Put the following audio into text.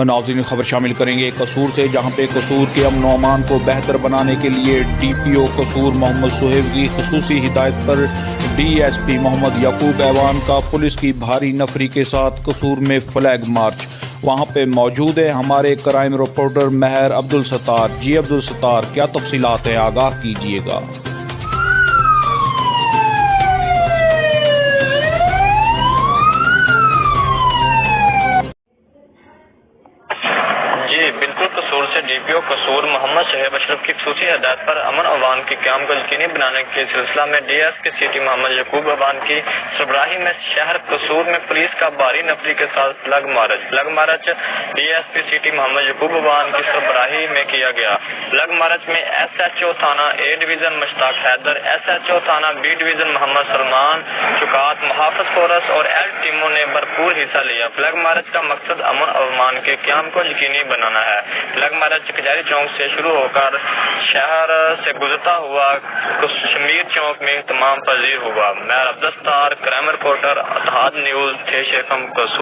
ناظرین خبر شامل کریں گے قصور سے، جہاں پہ قصور کے امن و امان کو بہتر بنانے کے لیے ڈی پی او قصور محمد صہیب کی خصوصی ہدایت پر ڈی ایس پی محمد یعقوب ایوان کا پولیس کی بھاری نفری کے ساتھ قصور میں فلیگ مارچ۔ وہاں پہ موجود ہے ہمارے کرائم رپورٹر مہر عبدالستار۔ جی عبدالستار، کیا تفصیلات ہیں، آگاہ کیجیے گا۔ قصور سے ڈی پی او قصور محمد شہیب اشرف کی خصوصی ہدایت پر امن امان کے قیام کو یقینی بنانے کے سلسلہ میں D S P city Muhammad Yaqub Awan کی سربراہی میں شہر قصور میں پولیس کا بھاری نفری کے ساتھ flag march D S P city Muhammad Yaqub Awan کی سربراہی میں کیا گیا۔ فلیگ مارچ میں ایس ایچ او تھانہ A division Mushtaq Haider, S H O تھانہ بی ڈویژن محمد سلمان چکات، محافظ فورس اور ایل ٹیموں نے بھرپور حصہ لیا۔ فلیگ مارچ کا مقصد امن و امان کے قیام کو یقینی بنانا ہے۔ فلیگ مارچ کچہری چوک سے شروع ہو کر شہر سے گزرتا ہوا شمیر چوک میں اہتمام پذیر ہوا۔ مہر عبدالستار، کرائم رپورٹر اتحاد نیوز، تھے شیخم قصور۔